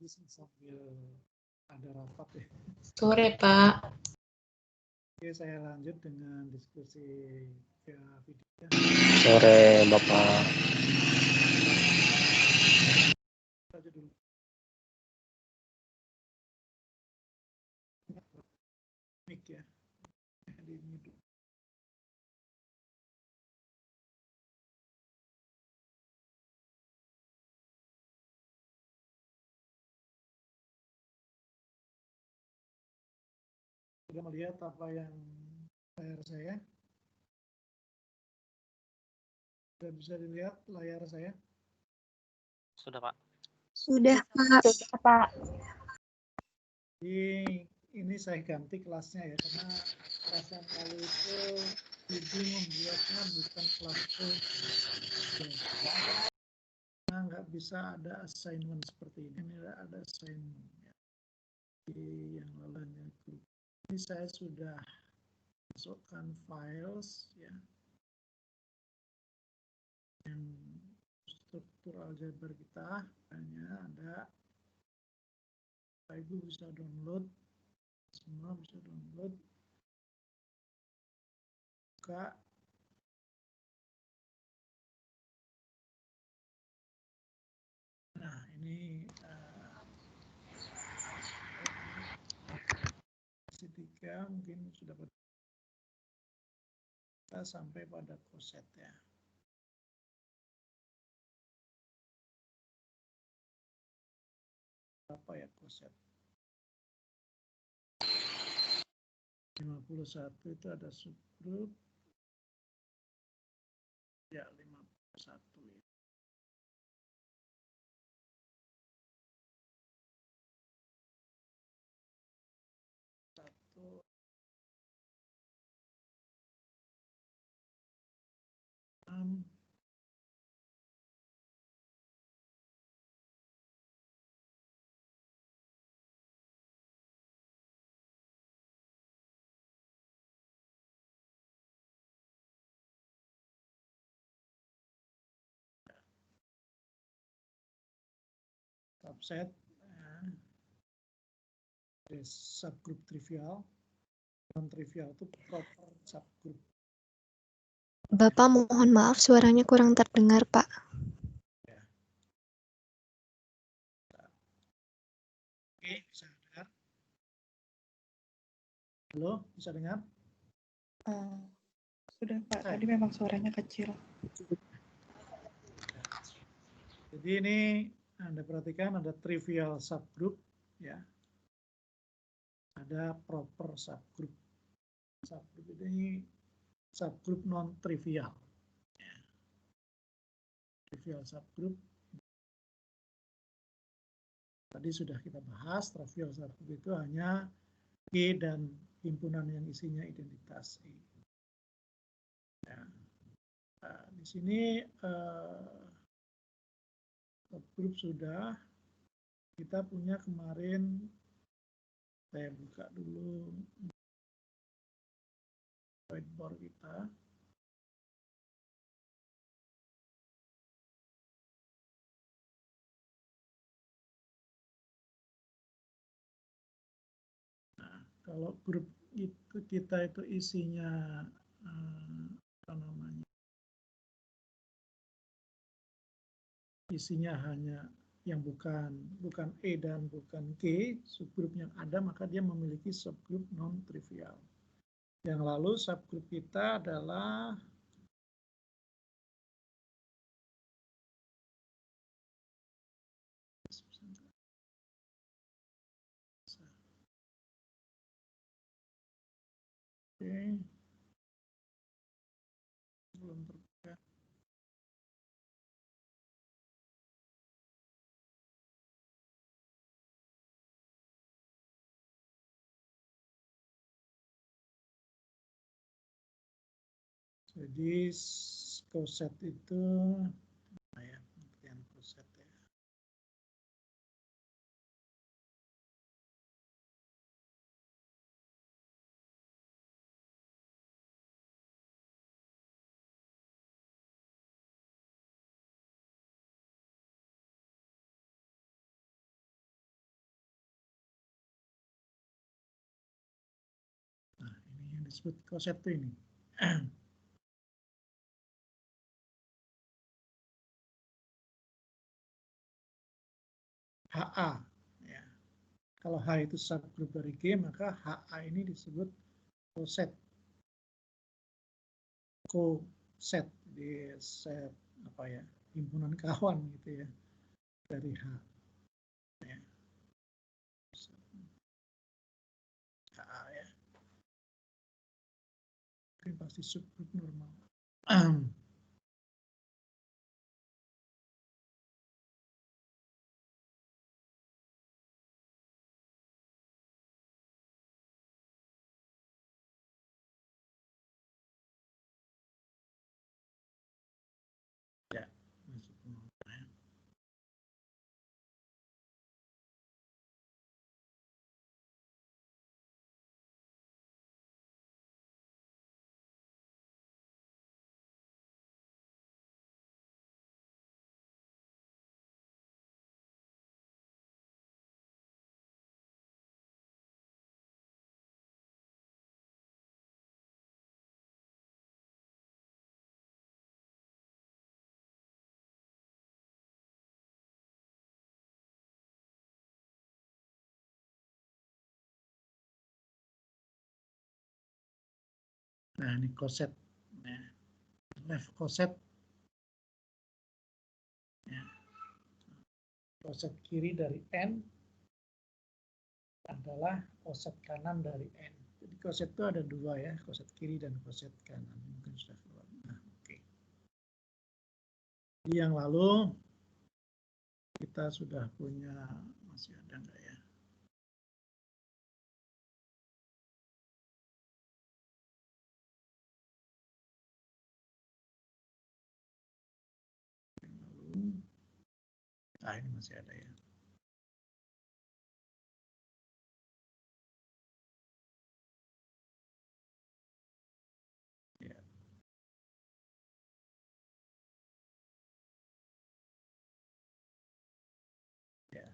Sambil ada rapat ya. Sore, Pak. Oke, saya lanjut dengan diskusi via video. Sore, Bapak. Aja dulu. Mic ya. Di mute. Sudah melihat apa yang layar saya? Sudah bisa dilihat layar saya? Sudah, Pak. Sudah, Pak. Sudah, Pak. Jadi ini saya ganti kelasnya ya, karena kelas yang lalu itu Ibu membuatnya bukan kelas full. Nah, nggak bisa ada assignment seperti ini. Ini ada assignment ya. Di yang lalunya itu. Ini saya sudah masukkan files ya. Yang struktur aljabar kita hanya ada. Ibu bisa download, semua bisa download. Buka. Nah, ini tiga mungkin sudah kita sampai pada koset ya. Apa ya koset? 51 itu ada subgroup. Ya, 51 ya. Satu. Subset subgroup trivial, non trivial itu proper subgroup. Bapak mohon maaf suaranya kurang terdengar, Pak. Ya. Oke, bisa dengar? Halo, bisa dengar? Sudah, Pak. Tadi memang suaranya kecil. Jadi ini Anda perhatikan ada trivial subgroup ya. Ada proper subgroup. Subgroup ini subgroup non trivial. Ya. Trivial subgroup. Tadi sudah kita bahas, trivial subgroup itu hanya G dan himpunan yang isinya identitas E. Ya. Nah, di sini subgroup sudah kita punya kemarin. Saya buka dulu whiteboard kita. Nah, kalau grup itu kita itu isinya apa namanya? Isinya hanya yang bukan E dan bukan G, subgroup yang ada maka dia memiliki subgroup non trivial. Yang lalu subgroup kita adalah belum terbuka. Jadi koset itu ya, pengertian koset ya. yang disebut koset itu ini. HA. Ya. Kalau H itu subgroup dari G, maka HA ini disebut koset. Koset, di set apa ya, himpunan kawan gitu ya dari H. Ya. HA ya. Ini pasti subgroup normal. Ya, masuk normal. Nah, ini koset. Nah, left koset. Ya. Koset kiri dari N adalah koset kanan dari N. Jadi koset itu ada dua ya, koset kiri dan koset kanan. Mungkin sudah keluar. Nah, oke. Jadi yang lalu kita sudah punya, masih ada enggak ya? Nah, ini masih ada ya. Ya. Ya.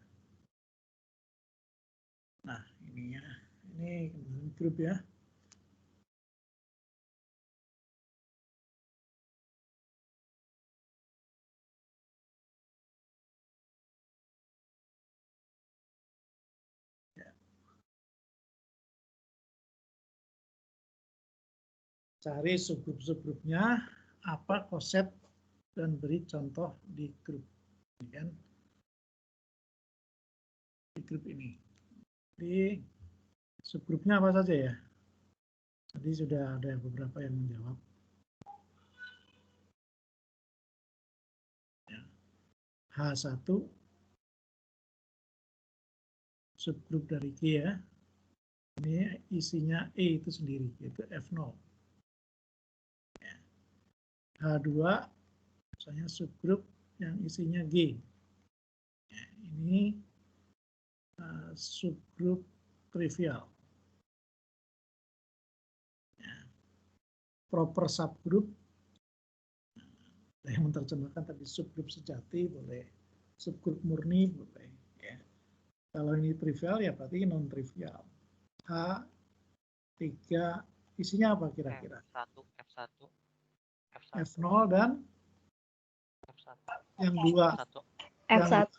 Nah, ini ya. Ini grup ya. Cari subgrup-subgrupnya, apa koset, dan beri contoh di grup. Ini kan? Di grup ini. Di subgrupnya apa saja ya? Tadi sudah ada beberapa yang menjawab. Ya. H1, subgrup dari G ya. Ini isinya E itu sendiri, yaitu F0. Ya. H2, misalnya subgrup yang isinya G. Ya, ini subgrup trivial. Ya. Proper subgroup, yang menerjemahkan tadi subgrup sejati boleh, subgrup murni boleh. Ya. Kalau ini trivial ya berarti non trivial. H3 isinya apa kira-kira? F0 dan F1. yang dua. F1.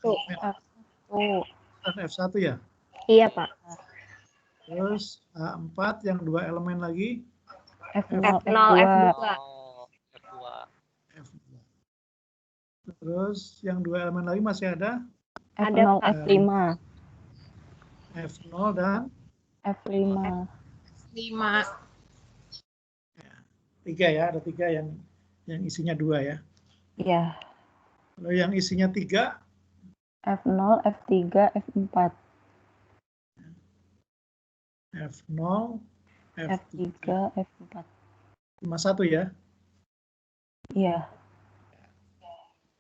Dan F1 ya? Iya, Pak. Terus H4 yang dua elemen lagi? F0, F2. F2. F2. Terus yang dua elemen lagi masih ada? F0, F5. F0 dan? F5. 5. Ya, 3 ya, ada 3 yang isinya 2 ya. Iya. Kalau yang isinya 3? F0, F3, F4. F0, F3, F4. 51 ya? Iya.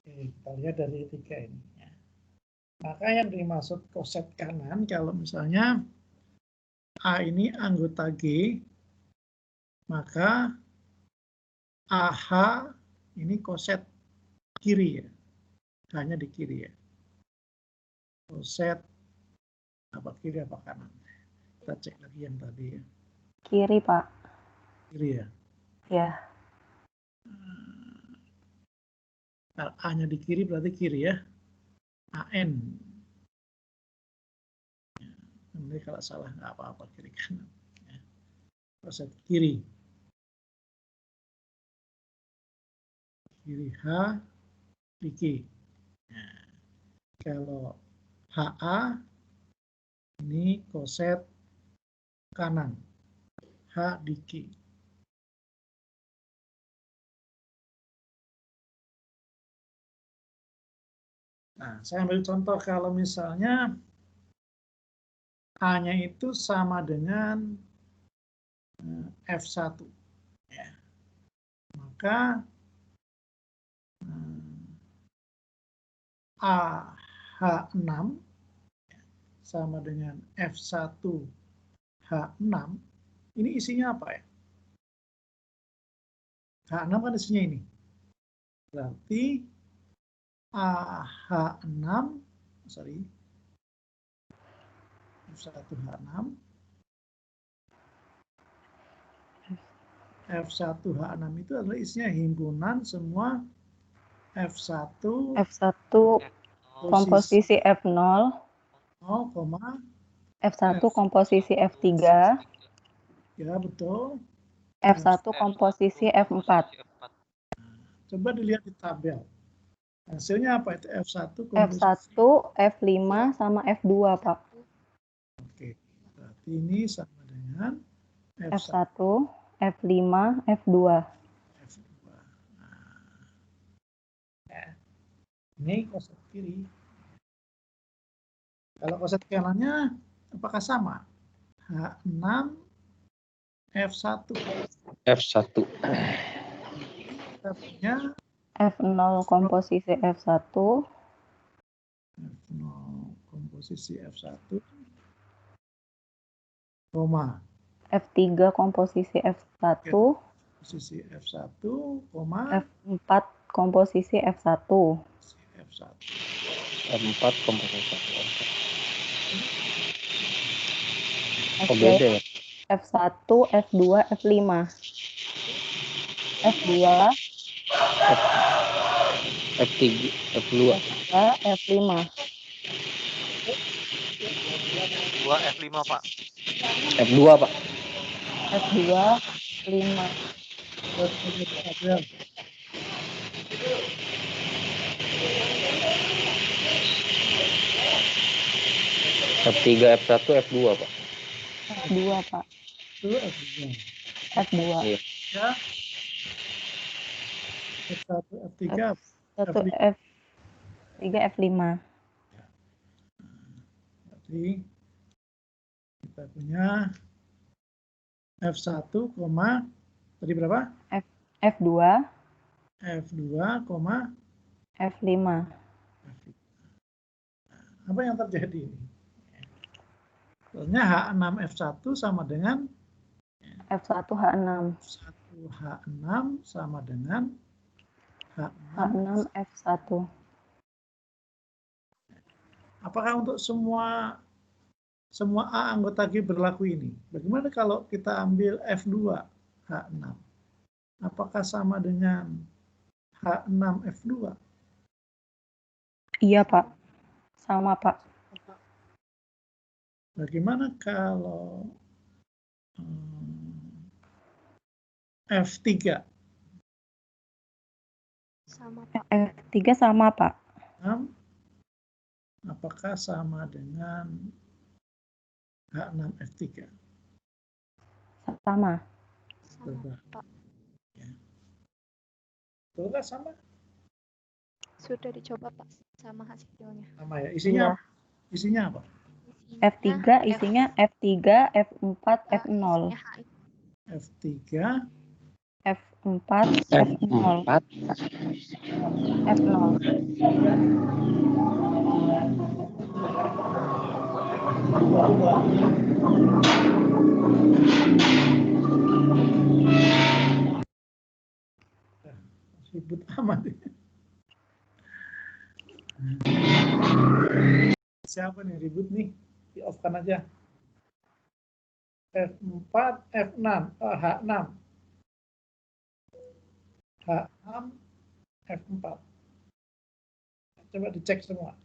Oke, kita lihat dari 3 ini. Maka yang dimaksud koset kanan, kalau misalnya A ini anggota G, maka AH ini koset kiri ya, hanya di kiri ya. Koset apa kiri apa kanan? Kita cek lagi yang tadi ya. Kiri, Pak. Kiri ya. Ya. Kalau A-nya di kiri berarti kiri ya. AN. Nanti kalau salah nggak apa-apa kiri kanan. Ya. Koset kiri. Kiri H di Q. Nah, kalau HA ini koset kanan. H di Q. Nah, saya ambil contoh kalau misalnya A-nya itu sama dengan F1. Ya. Maka AH6 sama dengan F1H6. Ini isinya apa ya? H6 kan isinya ini. Berarti AH6, sorry, F1H6, F1H6 itu adalah isinya himpunan semua F1 F1 komposisi F0, 0, F1 komposisi F3, ya betul. F1 komposisi F4. Coba dilihat di tabel. Hasilnya apa itu F1 F1, F5 sama F2, Pak. Oke, berarti ini sama dengan F1, F5, F2. F2. Nah, ya. Ini koset kiri. Kalau koset kanannya apakah sama? H6, F1. F1. Kita punya F0 komposisi F1. F0 komposisi F1, koma. F3 komposisi F1. Komposisi F1, koma. F4 komposisi F1. F1. F4 komposisi F2, beda ya? F1, F2, F5. F2, F3, F2. F5. F2, F5, Pak. F2, Pak. F2, 5. F3, F1, F2, Pak. F2, Pak. Itu F2. F2. Iya. Ya. F1, F3, F1, F3, F5. Berarti kita punya F1, tadi berapa? F2, F2, F5. Apa yang terjadi ini? Sebenarnya H6 F1 sama dengan F1 H6. H6 sama dengan H6 F1. Apakah untuk semua A anggota G berlaku ini? Bagaimana kalau kita ambil F2 H6? Apakah sama dengan H6 F2? Iya, Pak. Sama, Pak. Bagaimana kalau F3? Sama, Pak. F3 sama, Pak. Apakah sama dengan H6 F3? Sama. Sama, Pak. Ya. Betulkah sama? Sudah dicoba, Pak. Sama hasilnya. Sama ya. Isinya Iya. apa? Isinya apa? F3 isinya F3, F4, F0. F3, F4, F0. F0. ribut amat. Siapa nih ribut nih? Di off kan aja. F4, F6, H6. H6, F4. Coba dicek semua.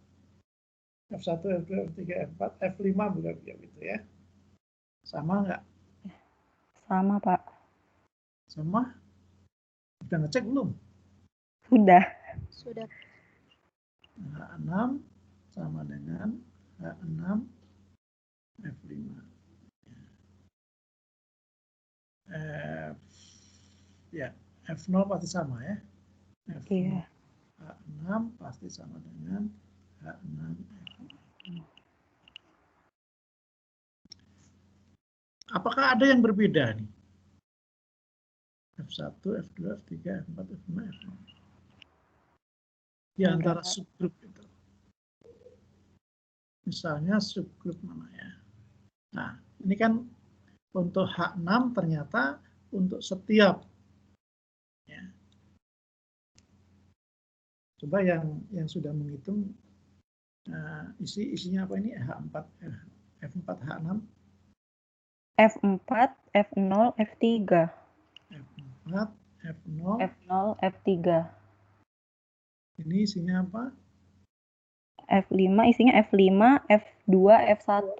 F1, F2, F3, F4, F5 bukan gitu ya. Sama nggak? Sama, Pak. Sama? Udah ngecek belum? Sudah. Sudah. H6 sama dengan H6, F5. Ya, F0 pasti sama ya. F0, Iya. H6 pasti sama dengan H6, F5. Apakah ada yang berbeda nih? F1, F2, F3, F4, F5, F6. Di antara subgrup itu. Misalnya subgrup mana ya? Nah, ini kan untuk H6 ternyata untuk setiap. Ya. Coba yang sudah menghitung isinya apa ini? H4, F4, H6. F4, F0, F3. F4, F0. F0, F3. Ini isinya apa? F5 isinya F5, F2, F1.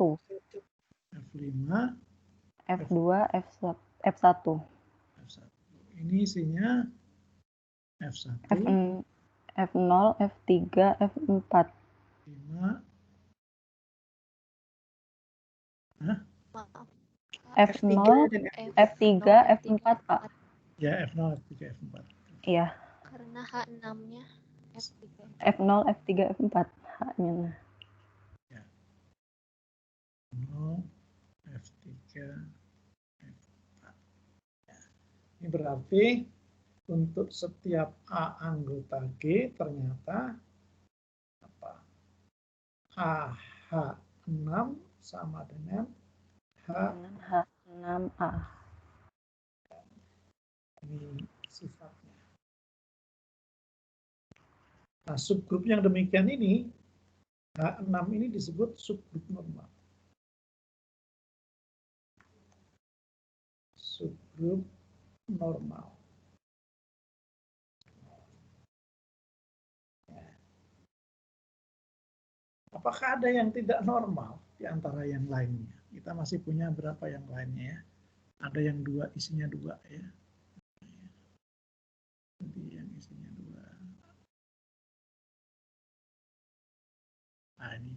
F5, F2, F1. F1. Ini isinya F1. F0, F3, F4. 5. Maaf. F0, F3, F4, Pak. Ya, F0, F3, F4. Iya. Karena H6-nya F3. F0, F3, F4. H-nya. Ya. 0, F3, F4. Ya. Ini berarti untuk setiap A anggota G ternyata apa? H6 sama dengan H6A. Ini sifatnya. Nah, subgrup yang demikian ini, H6 ini disebut subgrup normal. Subgrup normal. Apakah ada yang tidak normal di antara yang lainnya? Kita masih punya berapa yang lainnya ya? Ada yang dua, isinya dua ya. Jadi yang isinya dua. Nah ini.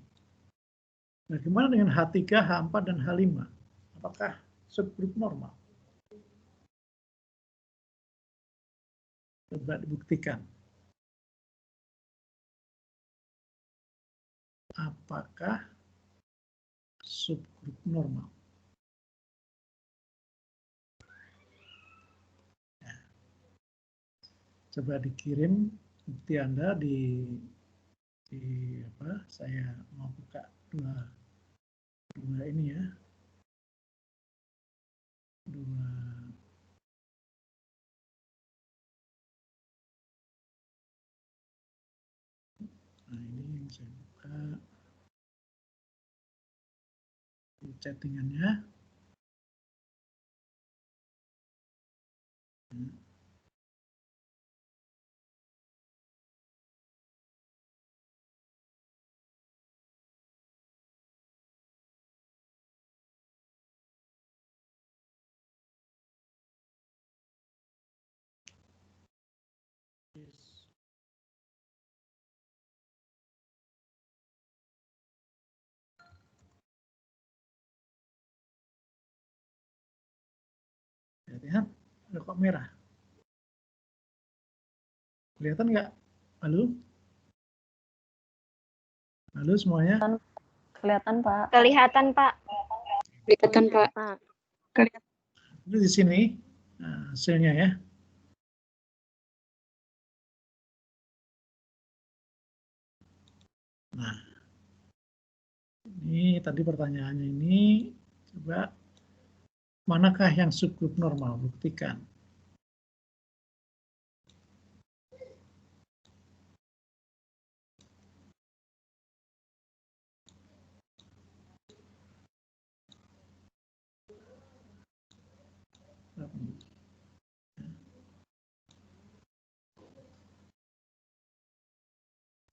Bagaimana dengan H3, H4, dan H5? Apakah subgrup normal? Coba dibuktikan. Apakah subgrup normal? Ya. Coba dikirim bukti Anda di apa? Saya mau buka dua ini ya. Nah ini yang saya buka di chattingannya. Lihat, ada kok merah. Kelihatan nggak? Halo? Halo semuanya? Kelihatan, Pak. Kelihatan, Pak. Kelihatan, Pak. Itu di sini hasilnya ya. Nah, ini tadi pertanyaannya ini, coba manakah yang subgrup normal? Buktikan.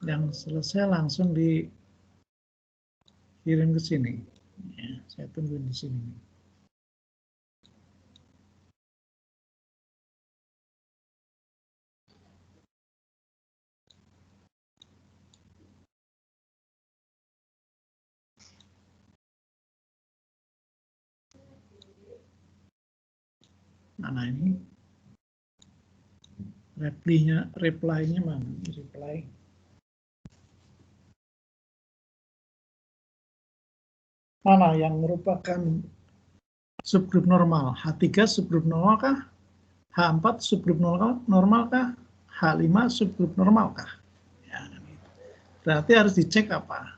Yang selesai langsung dikirim ke sini. Ya, saya tungguin di sini. Mana ini? Reply-nya mana? Reply. Mana yang merupakan subgrup normal? H3 subgrup normal kah? H4 subgrup normal kah? H5 subgrup normal kah? Ya, berarti harus dicek apa?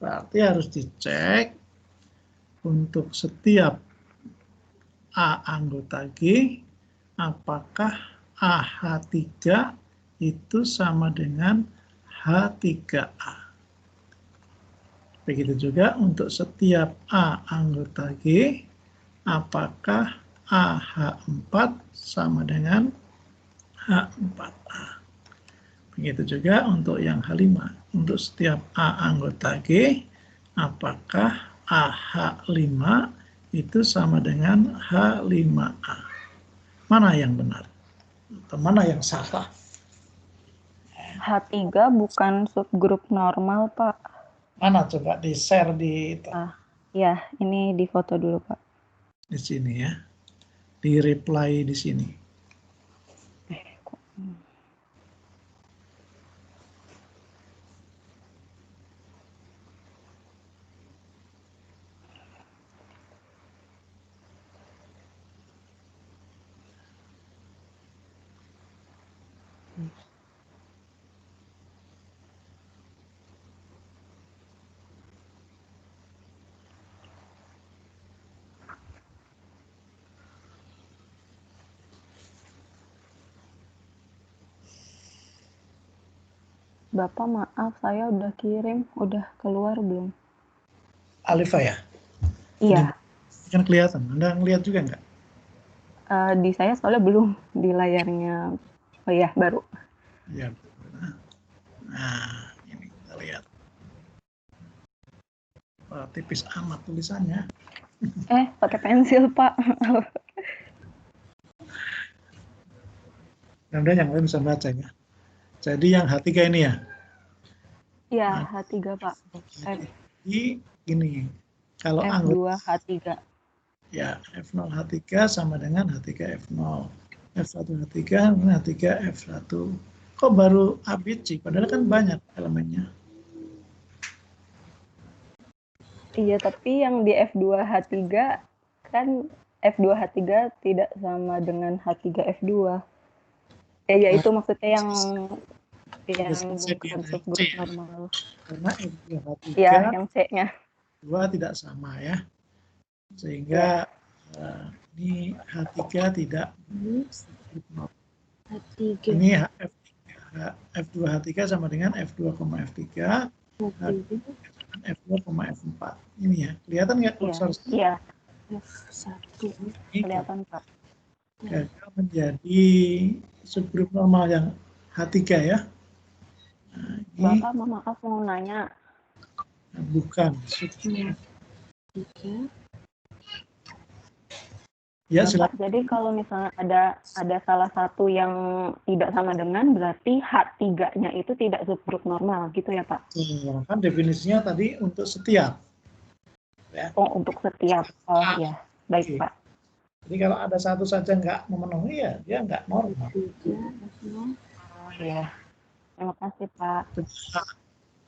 Berarti harus dicek untuk setiap A anggota G, apakah AH3 itu sama dengan H3A. Begitu juga untuk setiap A anggota G, apakah AH4 sama dengan H4A. Begitu juga untuk yang H5. Untuk setiap A anggota G, apakah AH5 itu sama dengan H5A. Mana yang benar? Atau mana yang salah? H3 bukan subgrup normal, Pak. Mana coba di-share di itu. Ya, ini di foto dulu, Pak. Di sini ya. Di reply di sini. Bapak, maaf, saya udah kirim. Udah keluar belum? Alifa ya? Iya. Kan kelihatan. Anda ngelihat juga nggak? Di saya soalnya belum. Di layarnya. Oh iya, baru. Ya. Nah, ini kita lihat. Wah, tipis amat tulisannya. Pakai pensil, Pak. Mudah-mudahan yang lain bisa baca ya. Jadi yang H3 ini ya? Iya, H3, Pak. Jadi gini, kalau F2 H3. Ya, F0 H3 sama dengan H3 F0. F1 H3 dengan H3 F1. Kok baru ABC? Padahal kan banyak elemennya. Iya, tapi yang di F2 H3 kan F2 H3 tidak sama dengan H3 F2. Ya itu maksudnya yang bukan subgrup normal. Karena F2 H3 Ya, yang C-nya. 2 tidak sama ya. Sehingga ini H3 tidak ini F2 H3 sama dengan F2, F3 F2, F4. Ini ya, kelihatan nggak kursornya? Iya. F1. Kelihatan, Pak. Gagal menjadi subgrup normal yang H3 ya. Nah, ini Bapak, maaf mau nanya. bukan subgrup. Ya, silakan. Jadi kalau misalnya ada salah satu yang tidak sama dengan, berarti H3-nya itu tidak subgrup normal, gitu ya, Pak? Ya, kan definisinya tadi untuk setiap. Ya. Oh, untuk setiap. Oh, ya. Baik, Pak. Jadi kalau ada satu saja nggak memenuhi, ya dia nggak normal. Oh, ya. Terima kasih, Pak.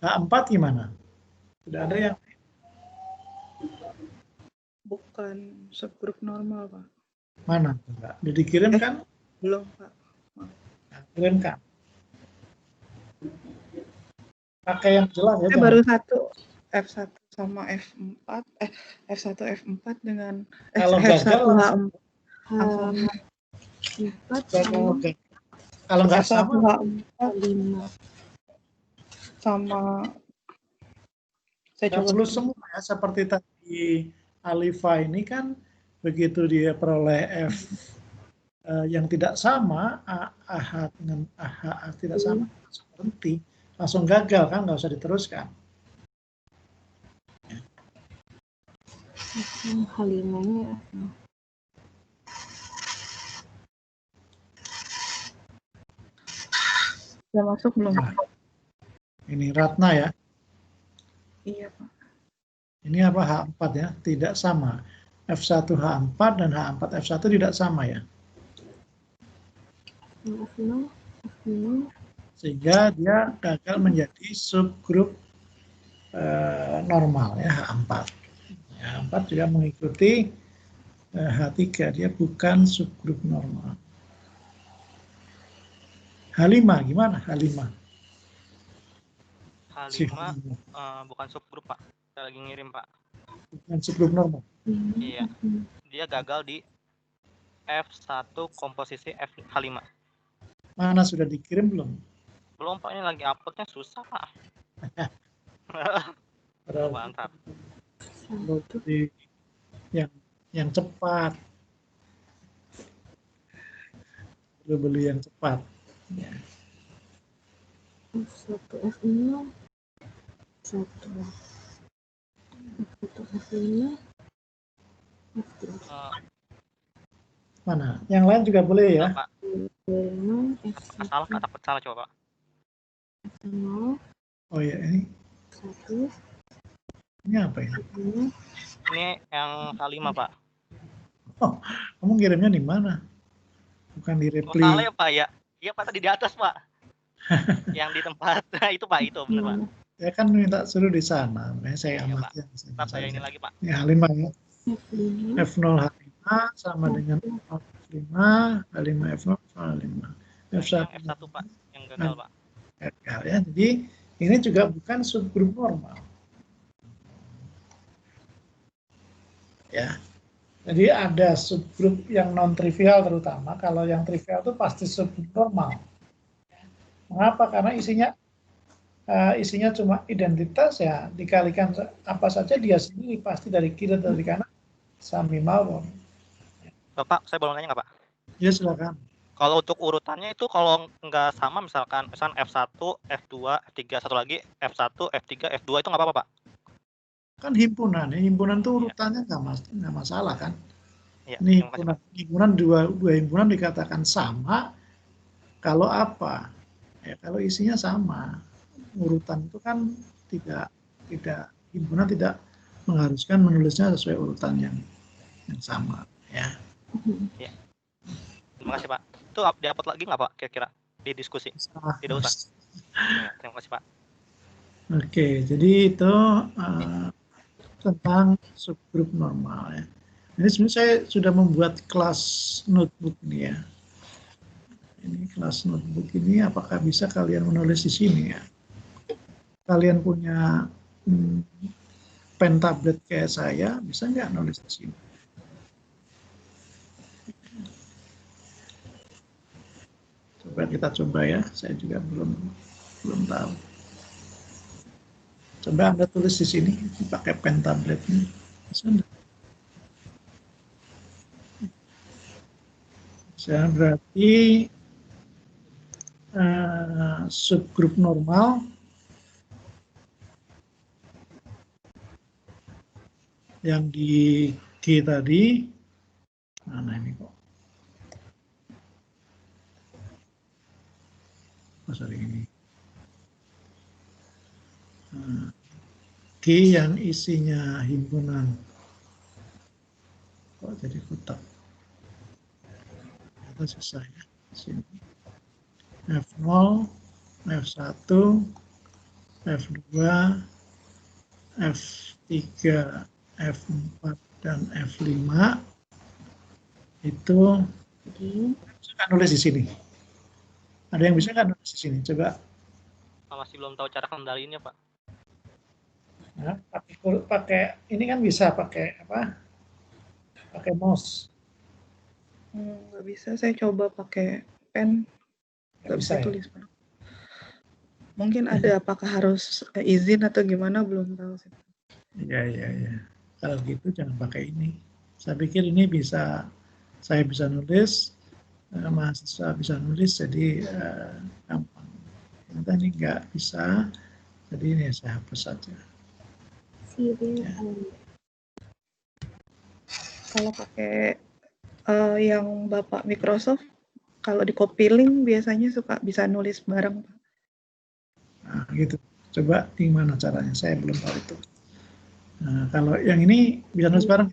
H4 gimana? Sudah ada yang Bukan subgrup normal, Pak. mana? Enggak. Udah dikirim kan? Belum, Pak. Nah, kirimkan. Pakai yang jelas ya. Baru satu F1 sama F4, F1 F4 dengan kalau F1 gagal kalau nggak sama H4 sama saya coba dulu semua ya, seperti tadi Alifa ini kan begitu dia peroleh F yang tidak sama, AH dengan AH tidak sama, berhenti. langsung gagal kan, nggak usah diteruskan. H5-nya Udah masuk belum? Nah, ini Ratna ya. Iya, Pak. Ini apa H4 ya? Tidak sama. F1 H4 dan H4 F1 tidak sama ya. F0. Sehingga dia gagal menjadi subgrup normal ya H4. H4 juga mengikuti H3, dia bukan subgrup normal. H5 gimana? H5. H5 bukan subgrup, Pak. Saya lagi ngirim, Pak. Bukan subgrup normal. Iya. Dia gagal di F1 komposisi H5. Mana sudah dikirim belum? Belum, Pak. Ini lagi uploadnya susah, Pak. Mantap. Yang cepat. Perlu beli yang cepat. Ya. F1 F0. F1 F5. Mana? Yang lain juga boleh ya? Pak. Salah, kata salah coba, Pak. F0. Oh ya, ini. 1. Ini apa ini? Ini yang H5, Pak. Oh, kamu ngirimnya di mana? Bukan di Oh, reply. salah ya, Pak, ya? Iya, Pak, tadi di atas, Pak. Yang di tempat. Nah, itu, Pak, itu benar, Pak. Ya kan minta suruh di sana. Makanya saya Iya, amati Pak. yang sana Tetap saya saja. ini lagi, Pak. Ini H5 ya. F5. F0 H5 sama dengan F5, H5 F0, H5. Yang F1, Pak, yang gagal, Pak. Gagal ya. Jadi ini juga bukan subgrup normal. Ya. Jadi ada subgrup yang non-trivial terutama. Kalau yang trivial itu pasti subgrup normal. Mengapa? Karena isinya cuma identitas ya, dikalikan apa saja dia sendiri pasti dari kiri atau dari kanan sami mawon. Bapak, saya boleh nanya nggak, Pak? Ya silakan. Kalau untuk urutannya itu kalau nggak sama misalkan F1, F2, F3, satu lagi F1, F3, F2 itu nggak apa-apa, Pak? Kan himpunan ya, himpunan itu urutannya nggak masalah kan. Iya, Ini terima kasih, Pak. himpunan dua himpunan dikatakan sama kalau apa? Ya kalau isinya sama. Urutan itu kan tidak himpunan tidak mengharuskan menulisnya sesuai urutan yang sama ya. Iya. Terima kasih, Pak. Itu di-upload lagi nggak, Pak, kira-kira di diskusi? Tidak usah. Ya, terima kasih, Pak. Oke, jadi itu tentang subgrup normal ya. Ini sebenarnya saya sudah membuat kelas notebook ini ya. Ini kelas notebook ini apakah bisa kalian menulis di sini ya? Kalian punya pen tablet kayak saya, bisa nggak nulis di sini? Coba kita coba ya, saya juga belum tahu. Coba Anda tulis di sini, pakai pen tablet ini. Bisa enggak? Bisa, berarti subgrup normal yang di G tadi, mana ini kok? Oh, sorry ini. G yang isinya himpunan. Kok jadi kotak? Itu susah ya. Sini. F0, F1, F2, F3, F4, dan F5 itu bisa nulis di sini. Ada yang bisa nggak nulis di sini? Coba. Masih belum tahu cara kendalinya, Pak. Nah, pakai ini kan bisa pakai apa? Pakai mouse. Nggak bisa, saya coba pakai pen. Nggak bisa ya? tulis, Pak. Mungkin ada, apakah harus izin atau gimana, belum tahu sih. Iya. Kalau gitu jangan pakai ini. Saya pikir ini saya bisa nulis, mahasiswa bisa nulis, jadi gampang. Ternyata ini nggak bisa, jadi ini saya hapus saja. Ya. Kalau pakai yang Bapak Microsoft, kalau di copy link biasanya suka bisa nulis bareng, Pak. Nah, gitu. Coba gimana caranya? Saya belum tahu itu. Nah, kalau yang ini bisa nulis bareng.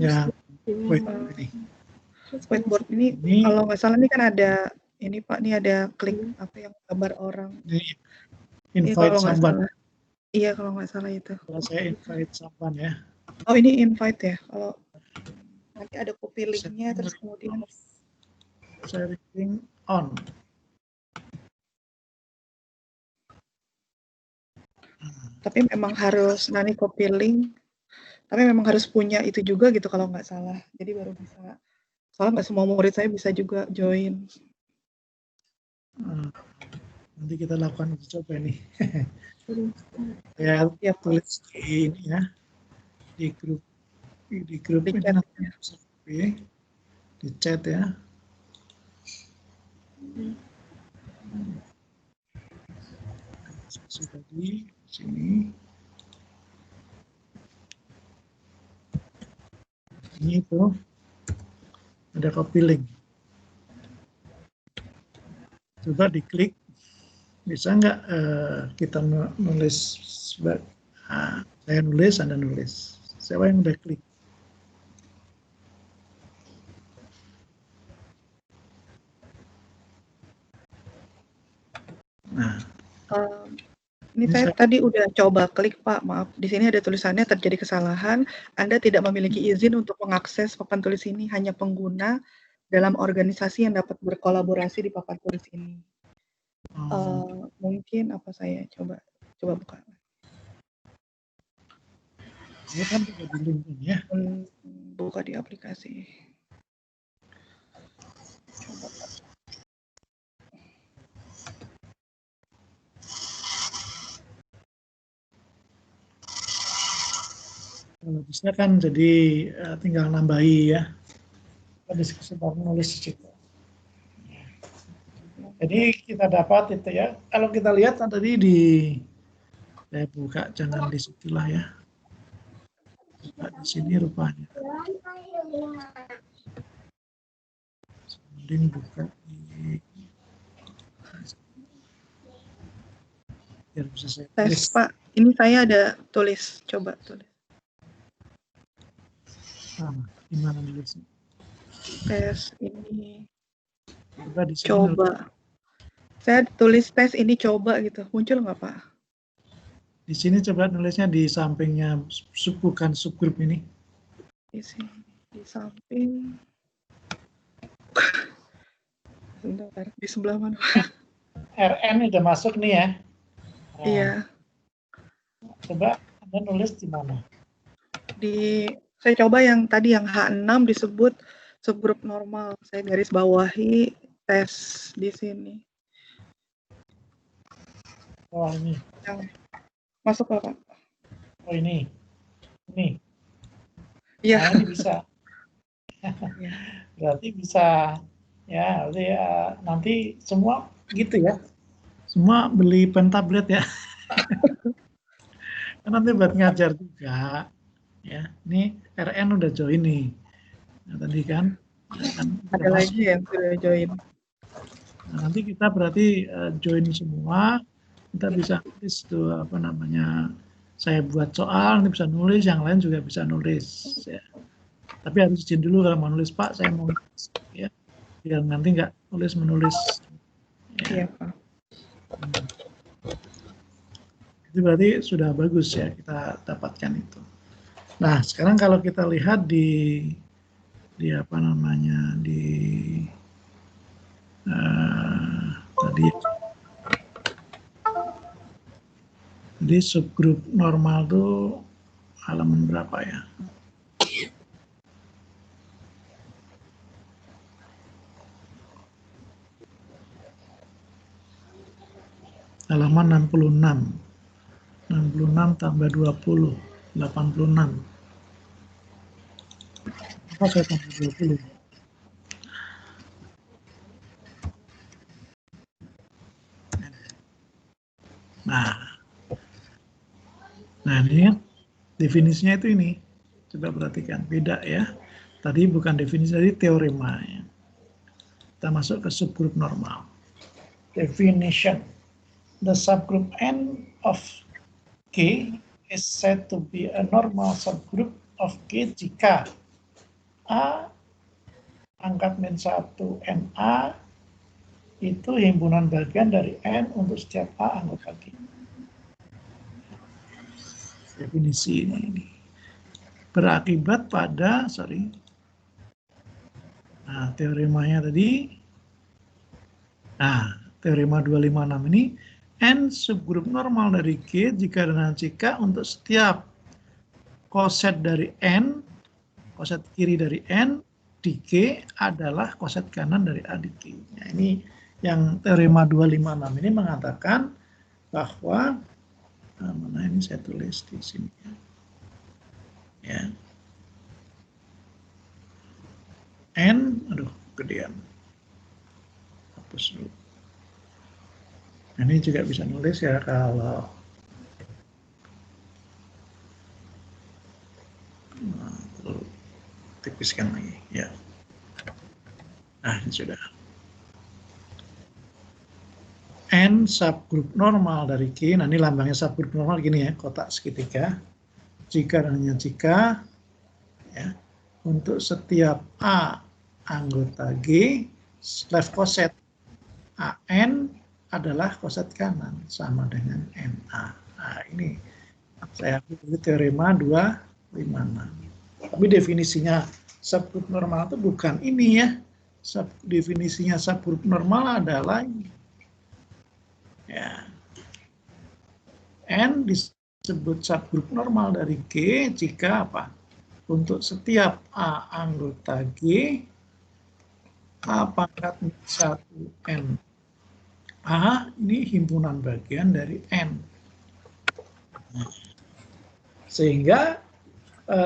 Ya, ini. Whiteboard ini kalau nggak salah ini kan ada ini Pak, ini ada klik apa yang gambar orang. Ini Iya invite kalau nggak someone. salah. Iya kalau nggak salah itu. Kalau saya invite someone ya. Oh ini invite ya. Kalau nanti ada copy linknya terus kemudian Sharing on. tapi memang harus nanti copy link. Tapi memang harus punya itu juga gitu kalau nggak salah. Jadi baru bisa. Soalnya nggak semua murid saya bisa juga join. Nanti kita lakukan uji coba nih. Ya, tulis di ini ya, di grup ini chat, nanti ya. bisa di chat ya. Sudah di sini. Ini itu ada copy link. Coba diklik, bisa nggak kita nulis? Saya nulis, Anda nulis. Siapa yang udah klik? Nah, ini saya tadi udah coba klik Pak, maaf. Di sini ada tulisannya terjadi kesalahan. Anda tidak memiliki izin untuk mengakses papan tulis ini, hanya pengguna dalam organisasi yang dapat berkolaborasi di papan tulis ini. Mungkin apa saya coba buka. ini kan juga di link ini ya. Buka di aplikasi. Coba. Kalau bisa kan jadi tinggal nambahi ya. Kita diskusi baru nulis di situ. Jadi kita dapat itu ya. Kalau kita lihat tadi saya buka, jangan di situlah ya. Buka di sini rupanya. Mending buka di biar bisa saya tulis. Tes Pak, ini saya ada tulis, coba tulis. Gimana nulisnya? Tes ini Di coba. Saya tulis tes ini coba gitu. Muncul nggak Pak? Di sini coba nulisnya di sampingnya, bukan subgroup ini. Di sini, di samping. Sebentar, di sebelah mana? RN udah masuk nih ya. Nah, iya. Coba Anda nulis di mana? Saya coba yang tadi yang H6 disebut subgroup normal. Saya garis bawahi tes di sini. Oh ini. Yang masuk Pak? Oh ini. Ini. Iya. Nah, ini bisa. Berarti bisa ya, berarti nanti semua gitu ya. Semua beli pen tablet ya. Nanti buat ngajar juga. Ya, ini RN udah join nih. Nah, tadi kan ada lagi yang sudah join. Nah, nanti kita berarti join semua. Kita bisa tulis tuh apa namanya. Saya buat soal, nanti bisa nulis, yang lain juga bisa nulis ya. Tapi harus izin dulu kalau mau nulis, Pak, saya mau nulis ya. Biar nanti nggak menulis. Iya, Pak. Itu berarti sudah bagus ya kita dapatkan itu. Nah, sekarang kalau kita lihat di apa namanya tadi jadi subgroup normal tuh halaman berapa ya? Halaman 66. 66 tambah 20, 86. Apa saya tambah 20? Nah, ini definisinya itu ini. Coba perhatikan, beda ya. Tadi bukan definisi, tadi teorema. Ya. Kita masuk ke subgroup normal. Definition. The subgroup N of K is said to be a normal subgroup of K jika A angkat min 1 NA itu himpunan bagian dari N untuk setiap A anggota K. Definisi ini berakibat pada, nah teoremanya tadi, nah teorema 256 ini, N subgrup normal dari K jika dan jika untuk setiap koset dari N, koset kiri dari N di K adalah koset kanan dari A di K. Nah, ini yang teorema 256 ini mengatakan bahwa, mana ini saya tulis di sini ya. N, aduh gedean. Hapus dulu. Ini juga bisa nulis ya kalau tipiskan lagi ya. Nah, ini sudah. N subgroup normal dari K, nah ini lambangnya subgroup normal gini ya, kotak segitiga. Jika dan hanya jika ya, untuk setiap A anggota G, slash koset AN adalah koset kanan sama dengan NA. Nah, ini saya pilih teorema 256. Tapi definisinya subgroup normal itu bukan ini ya. Definisinya subgroup normal adalah ini. Ya. N disebut subgroup normal dari G jika apa? Untuk setiap A anggota G, A pangkat 1 N. A ini himpunan bagian dari N. Sehingga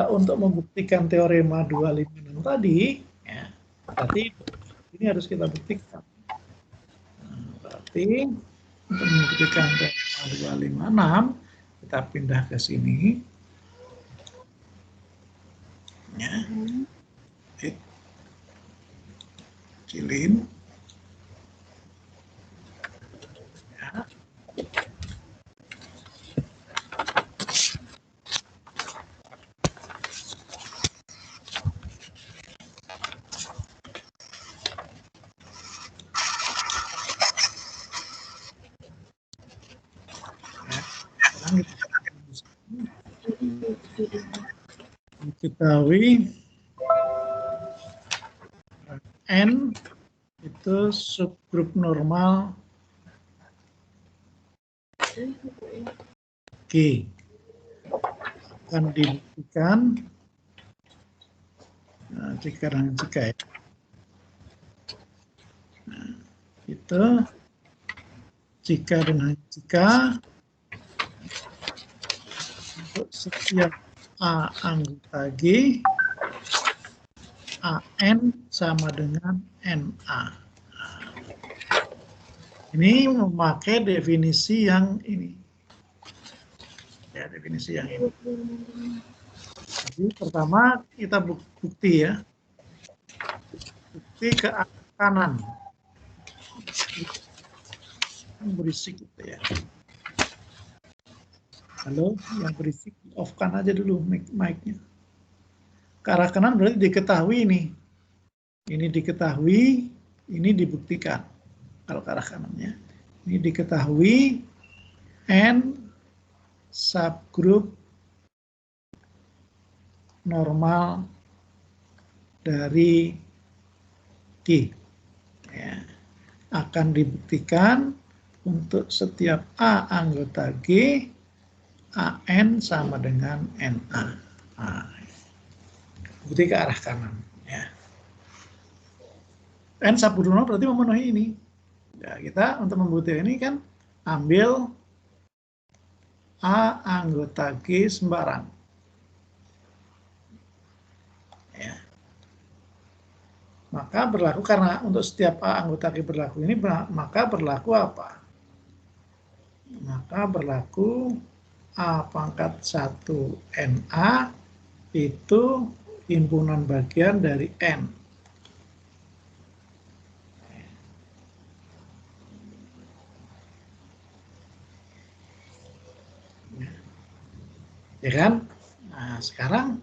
untuk membuktikan teorema 256 tadi, ya, berarti ini harus kita buktikan. Nah, berarti untuk membuktikan teorema 256, kita pindah ke sini. Ya. Kecilin. Ya. Diketahui N itu subgrup normal G. Akan dibuktikan jika dan jika ya. Nah, itu jika dan hanya jika untuk setiap A anggota G, AN sama dengan NA. Nah, ini memakai definisi yang ini. Ya, definisi yang ini. Jadi pertama kita bukti ya. Bukti ke arah kanan. Berisik gitu ya. Halo, yang berisik off-kan aja dulu mic-nya. Ke arah kanan berarti diketahui nih. Ini diketahui, ini dibuktikan. Kalau ke arah kanannya. Ini diketahui N subgroup normal dari G. Ya. Akan dibuktikan untuk setiap A anggota G, AN sama dengan NA. Nah, bukti ke arah kanan. Ya. N subgroup normal berarti memenuhi ini. Ya, kita untuk membuktikan ini kan ambil A anggota G sembarang. Ya. Maka berlaku karena untuk setiap A anggota G berlaku ini, maka berlaku apa? Maka berlaku A pangkat 1 NA itu himpunan bagian dari N. Ya kan? Nah, sekarang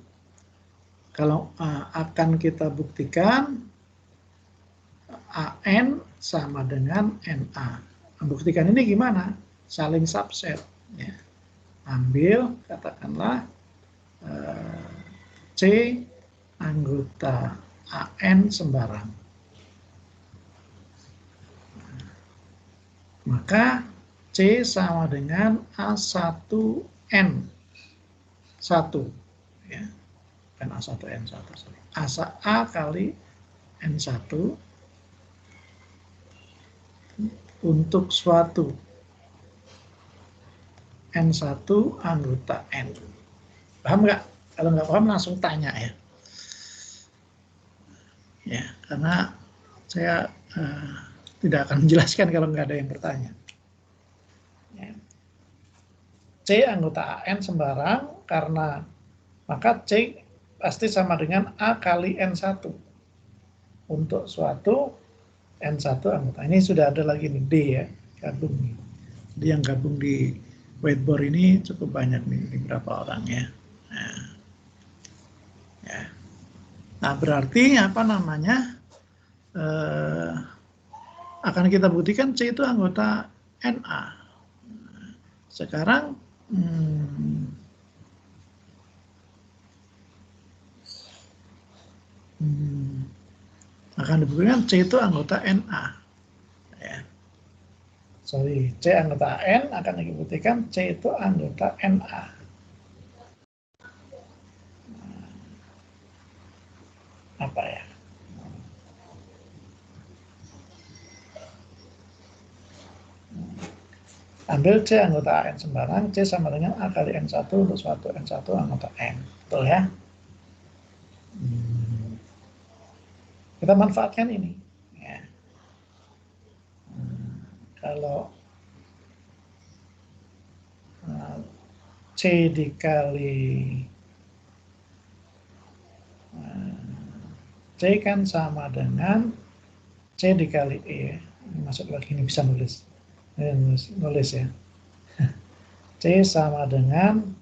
kalau akan kita buktikan AN sama dengan NA. Membuktikan ini gimana? Saling subset. Ya. Ambil, katakanlah, C anggota AN sembarang. Maka C sama dengan A1N1. Ya. Dan A1N1. A kali N1 untuk suatu N1 anggota N. Paham nggak? Kalau nggak paham langsung tanya ya. Ya, karena saya tidak akan menjelaskan kalau nggak ada yang bertanya. Ya. C anggota AN sembarang karena maka C pasti sama dengan A kali N1 untuk suatu N1 anggota. Ini sudah ada lagi nih D ya, gabung nih. Jadi yang gabung di whiteboard ini cukup banyak nih, berapa orang ya. Nah berarti apa namanya, akan kita buktikan C itu anggota NA. Sekarang akan dibuktikan C itu anggota NA. Ya. Sorry, C anggota N akan dibuktikan C itu anggota NA. Apa ya? Ambil C anggota N sembarang, C sama dengan A kali N1 untuk suatu N1 anggota N. Betul ya? Kita manfaatkan ini. Ya. Kalau C dikali C kan sama dengan C dikali E. Masuk lagi ini bisa nulis. Nulis ya. C sama dengan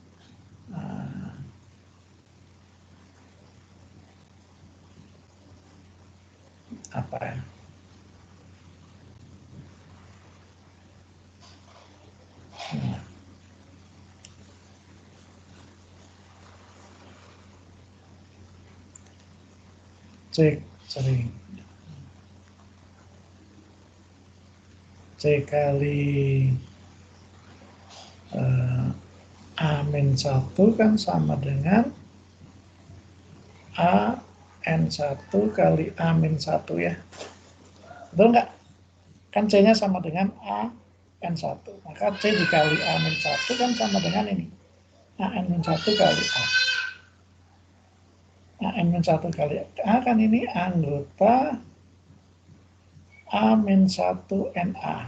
apa ya? C kali A-1 kan sama dengan A N1 kali A-1 ya. Betul nggak? Kan C-nya sama dengan A N1. Maka C dikali A-1 kan sama dengan ini. A-1 kali A. A-1 kali A kan ini anggota A-1NA.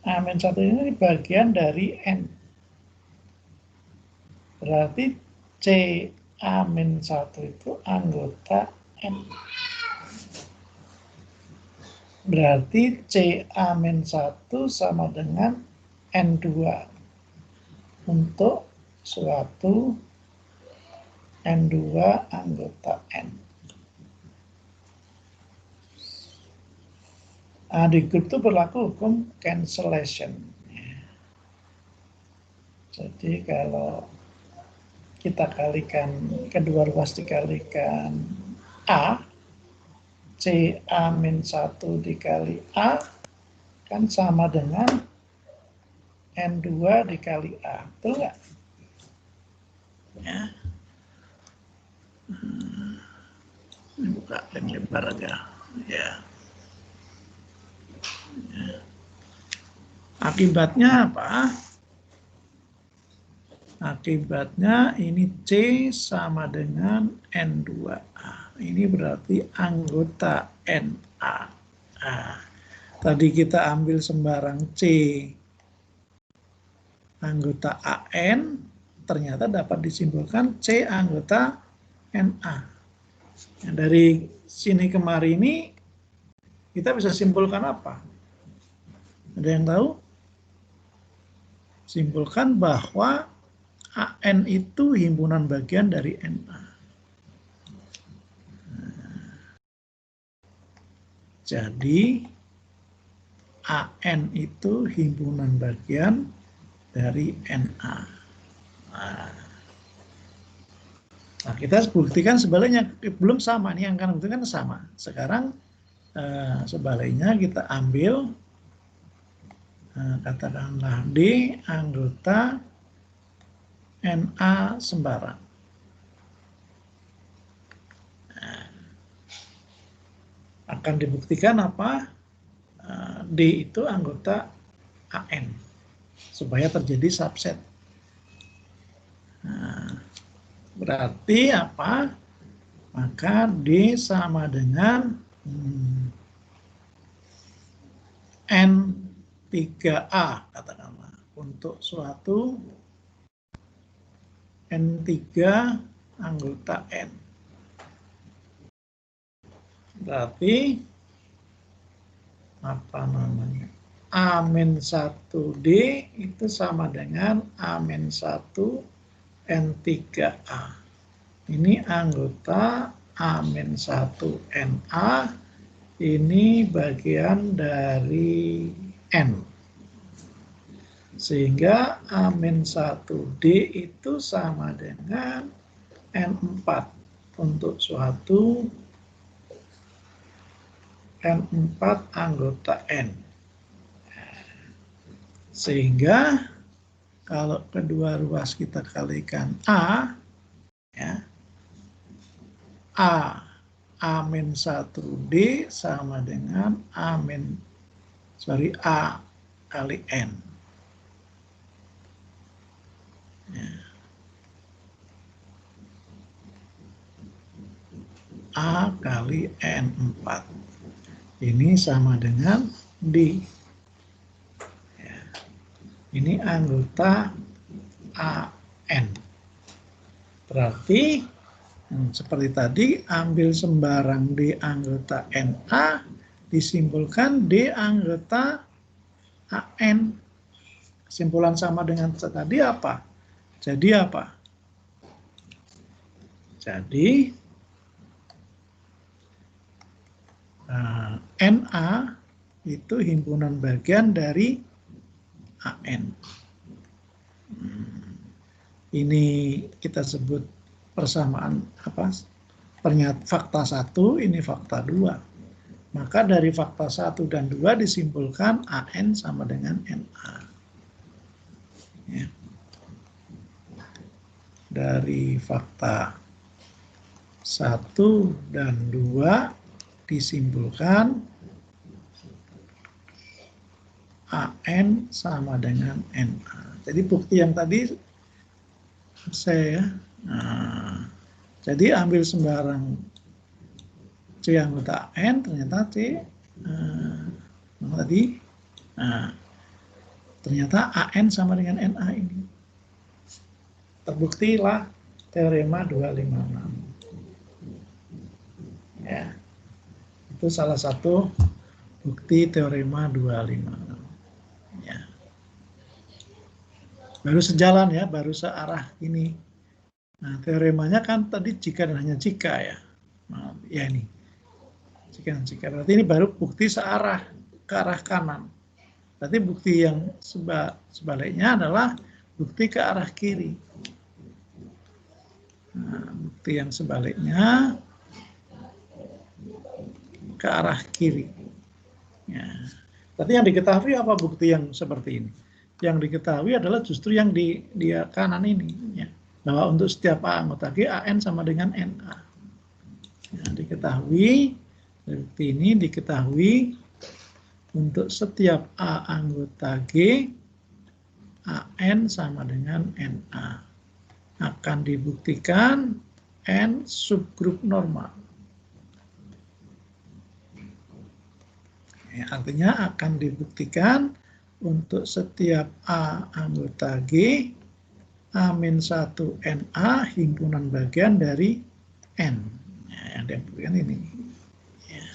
A-1 ini bagian dari N. Berarti C A-1 itu anggota N. Berarti C A-1 sama dengan N2 untuk suatu N2 anggota N. Nah, di grup itu berlaku hukum cancellation. Jadi kalau kita kalikan kedua ruas dikalikan A, C A-1 dikali A kan sama dengan N2 dikali A. Betul nggak? Ya. Ini buka yang lebar aja. Ya. Ya. Akibatnya apa? Akibatnya ini C sama dengan N2A. Ini berarti anggota NA. Nah, Tadi kita ambil sembarang C anggota AN, ternyata dapat disimpulkan C anggota NA. Nah, dari sini kemari ini kita bisa simpulkan apa? Ada yang tahu? Simpulkan bahwa AN itu himpunan bagian dari NA. Jadi AN itu himpunan bagian dari NA. Nah, kita buktikan sebaliknya, belum sama, ini yang akan buktikan sama. Sekarang sebaliknya kita ambil, katakanlah D anggota NA sembarang. Akan dibuktikan apa? D itu anggota AN, supaya terjadi subset. Nah, berarti apa? Maka D sama dengan N3A, katakanlah, untuk suatu N3 anggota N. Berarti apa namanya? A-1D itu sama dengan A-1 N3A. Ini anggota A-1NA, ini bagian dari N. Sehingga A-1D itu sama dengan N4 untuk suatu N4 anggota N. Sehingga kalau kedua ruas kita kalikan A, ya, A-1D sama dengan A kali N. Ya. A kali N4. Ini sama dengan D. Ya. Ini anggota AN. Berarti seperti tadi, ambil sembarang D anggota NA, disimpulkan D anggota AN. Kesimpulan sama dengan tadi apa? Jadi apa? Jadi NA itu himpunan bagian dari AN. Ini kita sebut persamaan apa? Ternyata fakta 1, ini fakta 2. Maka dari fakta 1 dan 2 disimpulkan AN sama dengan NA. Ya. Dari fakta 1 dan 2 disimpulkan AN sama dengan NA. Jadi bukti yang tadi saya, jadi ambil sembarang C anggota AN, ternyata C tadi, ternyata AN sama dengan NA ini. Terbuktilah teorema 256. Ya. Itu salah satu bukti teorema 256. Ya. Baru sejalan ya, baru searah ini. Nah, teoremanya kan tadi jika dan hanya jika ya. Nah, ya ini. Jika dan jika. Berarti ini baru bukti searah ke arah kanan. Berarti bukti yang sebaliknya adalah bukti ke arah kiri. Nah, bukti yang sebaliknya ke arah kiri. Ya. Tapi yang diketahui apa bukti yang seperti ini? Yang diketahui adalah justru yang di kanan ini. Ya. Bahwa untuk setiap A anggota G, AN sama dengan NA. Ya, diketahui, bukti ini diketahui untuk setiap A anggota G, AN sama dengan NA. Akan dibuktikan N subgrup normal. Ya, artinya akan dibuktikan untuk setiap A anggota G, A-1 NA himpunan bagian dari N. Ya, yang dibuktikan ini. Ya.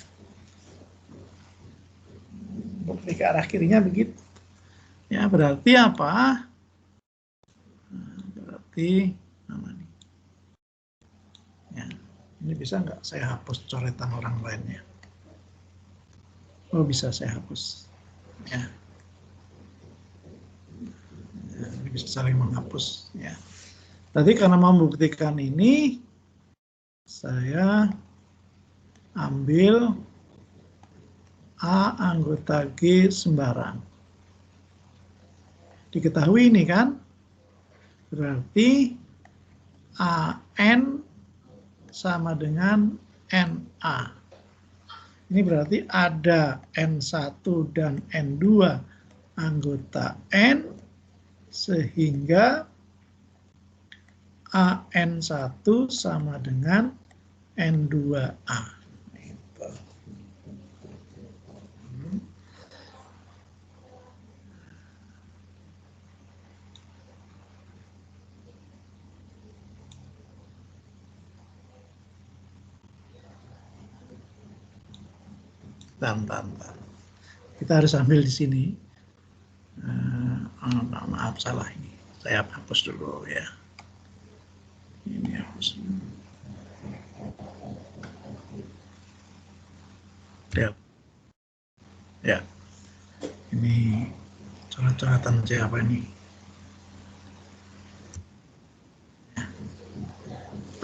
Bukti ke arah kirinya begitu. Ya, berarti apa? Berarti ya, ini bisa nggak saya hapus coretan orang lainnya? Oh, bisa saya hapus. Ya. Ya, ini bisa saling menghapus. Ya. Tadi karena membuktikan ini, saya ambil A anggota G sembarang. Diketahui ini kan? Berarti AN sama dengan NA. Ini berarti ada N1 dan N2 anggota N, sehingga AN1 sama dengan N2A. Bentar. Kita harus ambil di sini. Maaf, salah ini. Saya hapus dulu ya. Ini hapus. Ya. Ini coret-coretan siapa ini?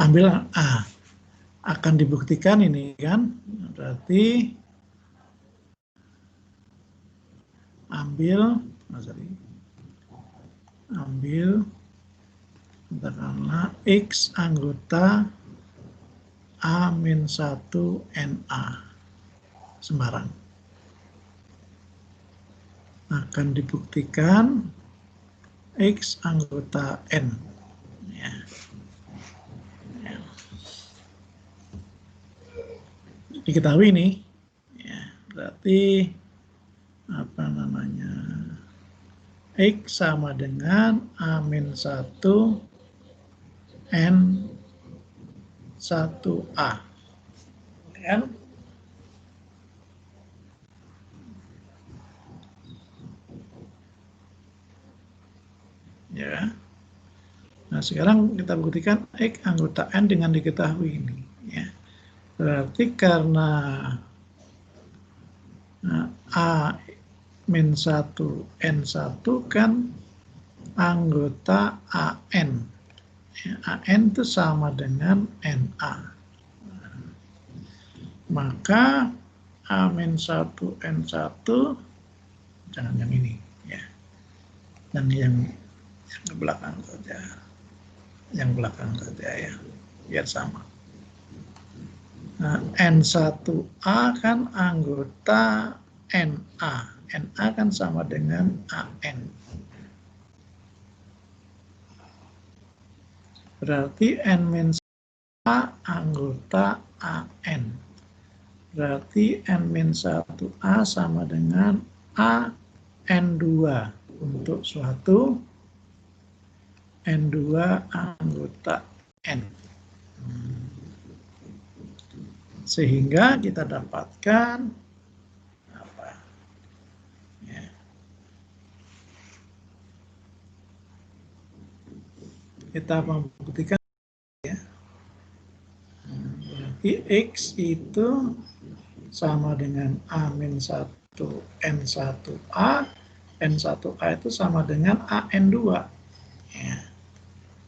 Ambil A. Akan dibuktikan ini kan. Berarti ambil katakanlah X anggota A-1 NA sembarang. Akan dibuktikan X anggota N. Ya. Ya. Diketahui nih. Ya, berarti apa namanya? X sama dengan A-1 N1A. Kan? Ya. Nah, sekarang kita buktikan X anggota N dengan diketahui ini. Ya. Berarti karena A-1 N1 kan anggota AN. Ya, AN itu sama dengan NA. Maka A-1 N1, jangan yang ini. Ya. Dan yang ke belakang saja. Yang belakang saja ya. Biar sama. Nah, N1A kan anggota NA. NA kan sama dengan AN. Berarti N-A anggota AN. Berarti N-1A sama dengan AN2 untuk suatu N2 anggota N. Sehingga kita dapatkan apa? Ya. Kita membuktikan ya. Berarti X itu sama dengan A-1 N1A, N1A itu sama dengan AN2. Ya.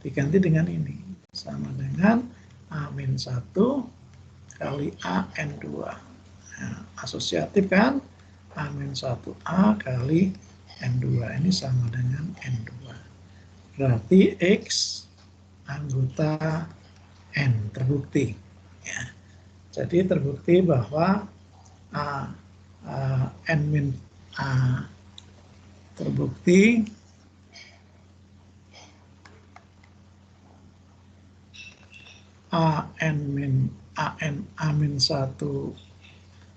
Diganti dengan ini, sama dengan A-1 kali AN2. Nah, asosiatif kan, A-1A kali N2, ini sama dengan N2. Berarti X anggota N terbukti. Ya. Jadi terbukti bahwa terbukti A-1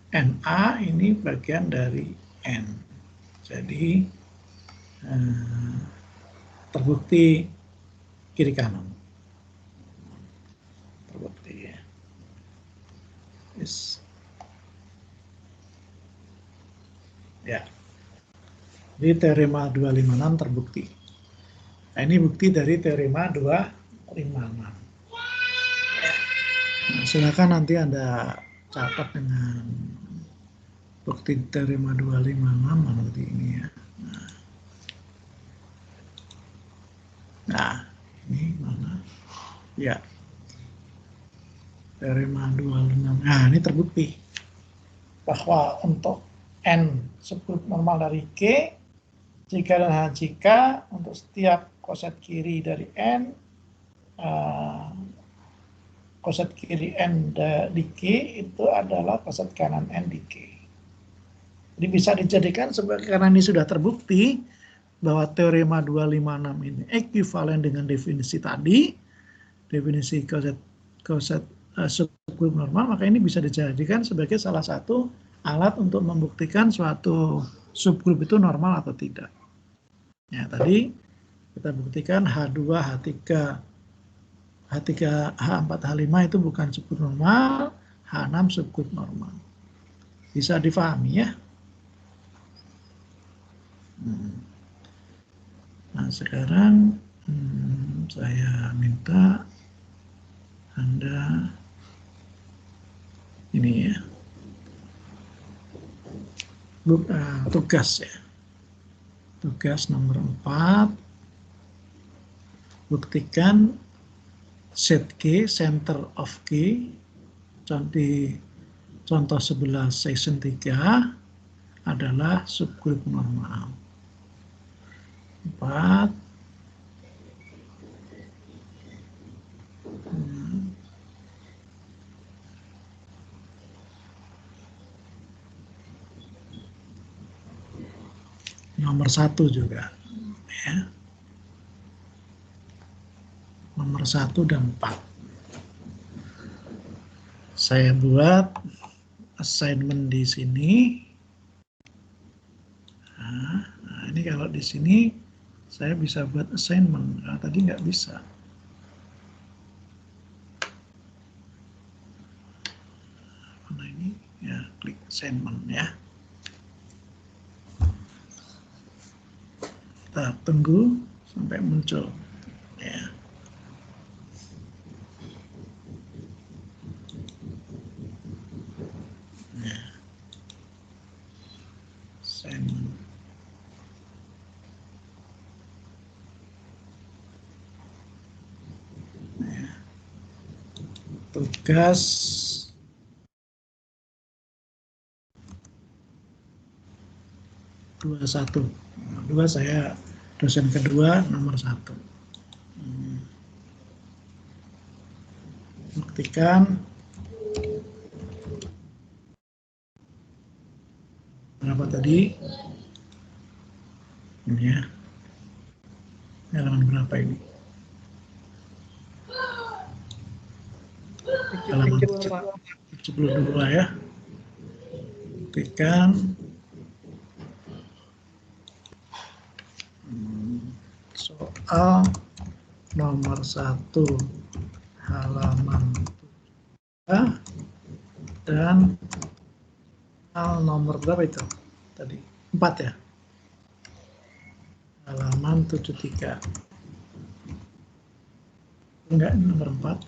NA ini bagian dari N. Jadi terbukti kiri kanan. Terbukti ya. Yes. Ya. Jadi teorema 256 terbukti. Nah, ini bukti dari teorema 256. Nah, silakan nanti Anda catat dengan bukti teorema 256 nanti ini ya. Nah, ini mana? Ya. Teorema 256. Nah, ini terbukti bahwa untuk N subgrup normal dari K, jika dan hanya jika untuk setiap koset kiri dari N, koset kiri N di K itu adalah koset kanan N di K. Jadi bisa dijadikan sebagai, karena ini sudah terbukti bahwa teorema 256 ini ekuivalen dengan definisi tadi, definisi koset subgrup normal, maka ini bisa dijadikan sebagai salah satu alat untuk membuktikan suatu subgrup itu normal atau tidak. Ya, tadi kita buktikan H2, H3, H4, H5 itu bukan subgrup normal, H6 subgrup normal. Bisa difahami ya? Nah, sekarang saya minta Anda ini ya, tugas ya. Tugas nomor 4, buktikan set K, center of K, contoh 11 section 3 adalah subgrup normal. 4. Nomor 1 juga ya. Nomor 1 dan 4. Saya buat assignment di sini. Nah, ini kalau di sini saya bisa buat assignment. Nah, tadi nggak bisa. Mana ini? Ya, klik assignment ya. Kita tunggu sampai muncul ya. Ya. Assignment. Ya. Tugas satu. Dua saya dosen kedua nomor 1. Buktikan berapa tadi? Ini ya. Halaman berapa ini? Halaman 72 ya. Buktikan soal nomor 1 halaman 2 dan soal nomor berapa itu tadi? 4 ya? Halaman 73. Enggak, ini nomor 4.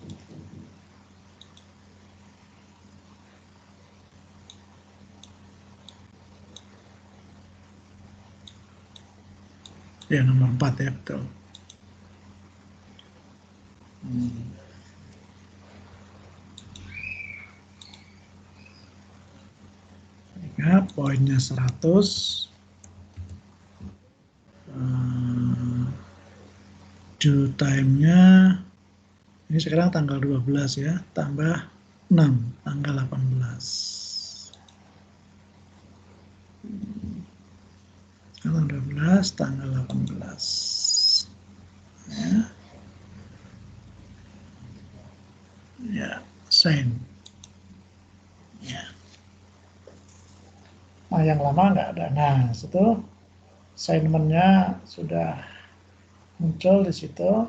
Ya, nomor 4 ya, betul. Ya, poinnya 100. Due time-nya ini sekarang tanggal 12 ya, tambah 6, tanggal 18. Tanggal 12, tanggal 18. Ya. Ya, sign. Ya. yang lama nggak ada. Nah, situ assignment-nya sudah muncul di situ.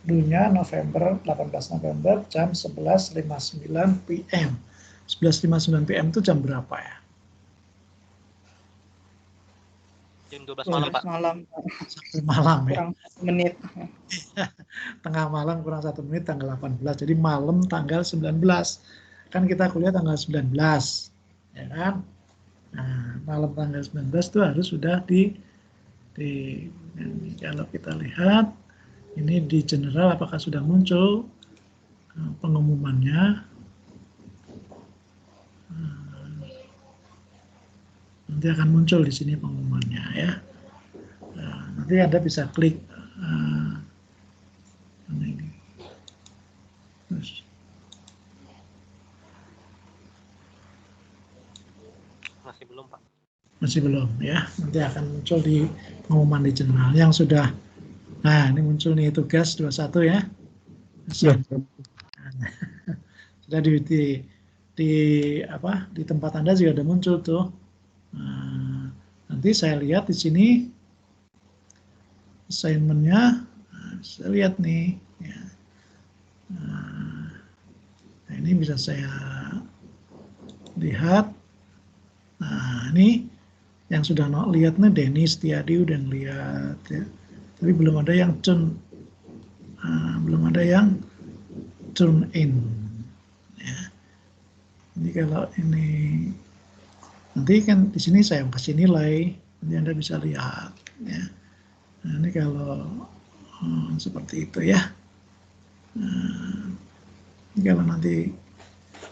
Due-nya November, 18 November jam 11.59 PM. 11.59 PM itu jam berapa ya? Jam 12 malam, Pak. Malam. Sampai malam ya. Kurang 1 menit. Tengah malam kurang 1 menit tanggal 18. Jadi malam tanggal 19. Kan kita kuliah tanggal 19. Ya kan? Nah, malam tanggal 19 itu harus sudah kalau kita lihat ini di general apakah sudah muncul pengumumannya. Nanti akan muncul di sini pengumumannya ya. Nanti Anda bisa klik ini. Terus. Masih belum, Pak. Masih belum ya. Nanti akan muncul di pengumuman di jurnal yang sudah. Nah, ini muncul nih tugas 21 ya. Sudah di tempat Anda juga ada muncul tuh. Nah, nanti saya lihat di sini assignment-nya. Saya lihat nih ya. Nah, ini bisa saya lihat. Nah, ini yang sudah lihat nih Denny Setiadi udah lihat ya. Tapi belum ada yang turn in ya. Jadi kalau ini nanti kan di sini saya kasih nilai, nanti Anda bisa lihat ya. Nah, ini kalau seperti itu ya. Ini kalau nanti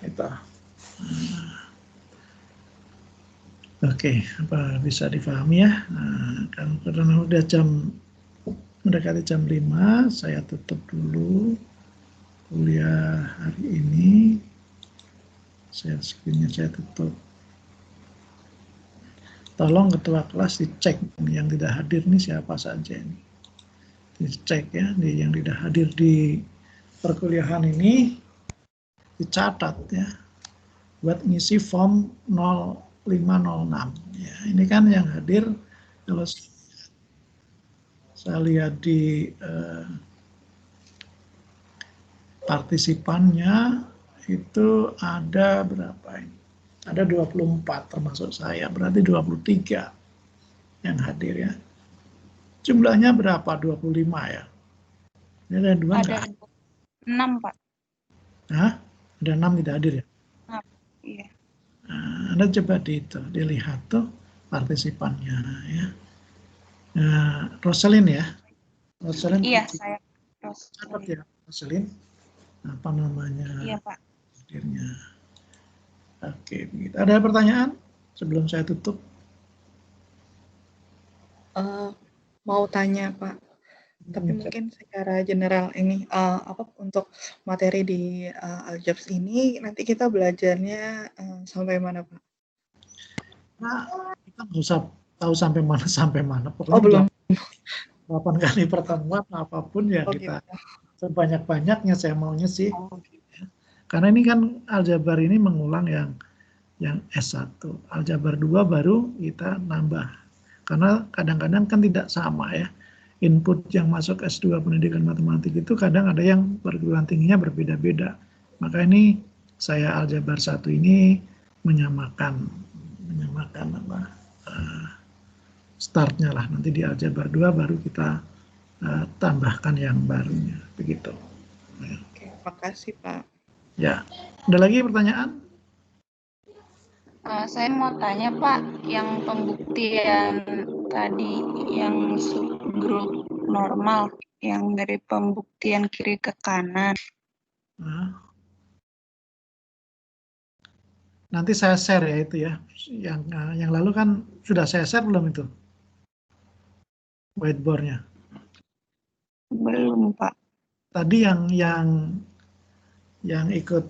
kita Oke, apa bisa difahami ya? Nah, karena udah mendekati jam 5, saya tutup dulu kuliah hari ini. Screen-nya saya tutup. Tolong ketua kelas dicek yang tidak hadir nih siapa saja ini. Dicek ya, yang tidak hadir di perkuliahan ini dicatat ya. Buat ngisi form 0506 ya. Ini kan yang hadir kalau saya lihat di partisipannya itu ada berapa ini? Ada 24 termasuk saya, berarti 23 yang hadir ya. Jumlahnya berapa? 25 ya? Ini ada 2 ada 6, Pak. Hah? Ada 6 tidak hadir ya? Iya. Nah, Anda coba dilihat tuh partisipannya ya. Nah, Roselin ya. Roselin. Iya, saya catat ya, Roselin. Apa namanya? Iya, Pak. Hadirnya. Oke, begitu. Ada pertanyaan sebelum saya tutup? Mau tanya, Pak. Tapi mungkin secara general ini untuk materi di Aljabs ini nanti kita belajarnya sampai mana, Pak? Nah, kita nggak usah tahu sampai mana. Pokoknya belum. 8 kali pertemuan apapun ya kita gitu. sebanyak-banyaknya saya maunya sih. Gitu. Karena ini kan aljabar ini mengulang yang S1. Aljabar 2 baru kita nambah. Karena kadang-kadang kan tidak sama ya. Input yang masuk S2 pendidikan matematik itu kadang ada yang perguruan tingginya berbeda-beda. Maka ini saya aljabar 1 ini menyamakan apa startnya lah. Nanti di aljabar 2 baru kita tambahkan yang barunya. Begitu. Oke, makasih Pak. Ya, ada lagi pertanyaan? Saya mau tanya Pak, yang pembuktian tadi yang subgroup normal, yang dari pembuktian kiri ke kanan. Nanti saya share ya itu ya. Yang lalu kan sudah saya share belum itu? Whiteboard-nya. Belum Pak. Tadi yang ikut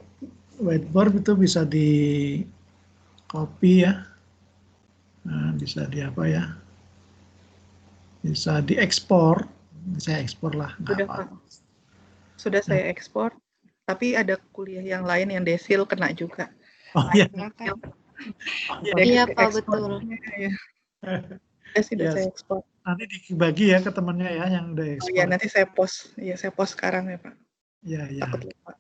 whiteboard itu bisa di copy ya. Nah, bisa di apa ya? Bisa diekspor. Saya ekspor lah. Sudah Pak. Sudah saya ekspor. Tapi ada kuliah yang lain yang desil kena juga. Oh iya. Silakan. Iya, Pak, betul. Ya. Sudah Ya, saya ekspor. nanti dibagi ya ke temennya ya yang udah Oh ekspor. iya, nanti saya post. Iya, saya post sekarang ya, Pak. Ya, ya. Takut lupa.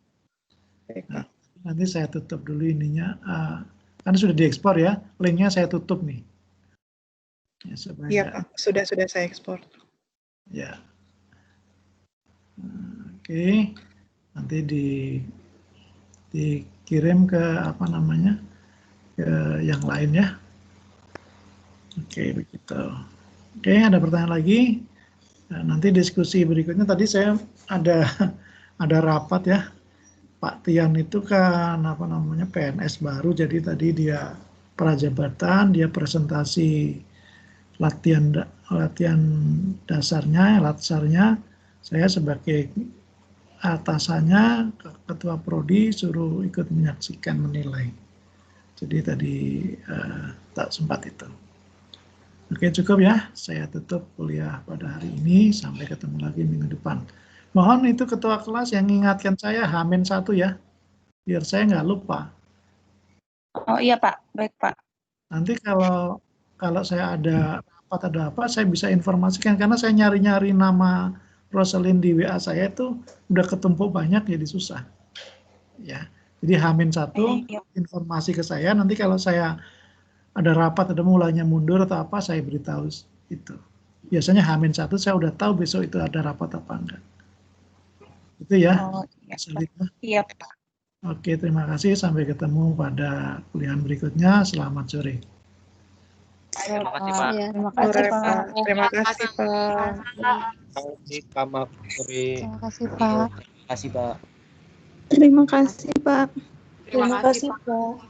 Baik, Pak. Nanti saya tutup dulu ininya. Kan sudah diekspor ya. Linknya saya tutup nih. Ya, supaya, Iya, Pak. Sudah saya ekspor. Ya. Oke. Nanti dikirim ke apa namanya? Ke yang lain ya. Oke, begitu. Oke, ada pertanyaan lagi? Nah, nanti diskusi berikutnya tadi saya ada rapat ya. Pak Tian itu kan apa namanya PNS baru, jadi tadi dia prajabatan, dia presentasi latihan dasarnya, latsarnya. Saya sebagai atasannya, ketua prodi suruh ikut menyaksikan, menilai. Jadi tadi tak sempat itu. Oke, cukup ya. Saya tutup kuliah pada hari ini. Sampai ketemu lagi minggu depan. Mohon itu ketua kelas yang mengingatkan saya H-1 ya. Biar saya nggak lupa. Oh iya Pak, baik Pak. Nanti kalau saya ada apa, saya bisa informasikan. Karena saya nyari-nyari nama Roselyn di WA saya itu udah ketumpuk banyak, jadi susah. Ya. Jadi H-1 informasi ke saya. Nanti kalau saya ada rapat, ada mulanya mundur atau apa, saya beritahu itu. Biasanya H-1 saya udah tahu besok itu ada rapat apa enggak. Itu ya. Oh iya Pak. Iya Pak. Oke, terima kasih. Sampai ketemu pada kuliah berikutnya. Selamat sore. Terima kasih Pak. Ya, terima kasih Pak. Terima kasih, Pak. Terima kasih Pak Mafri. Terima kasih, Pak. Terima kasih Pak. Terima kasih, Pak. Terima kasih Pak.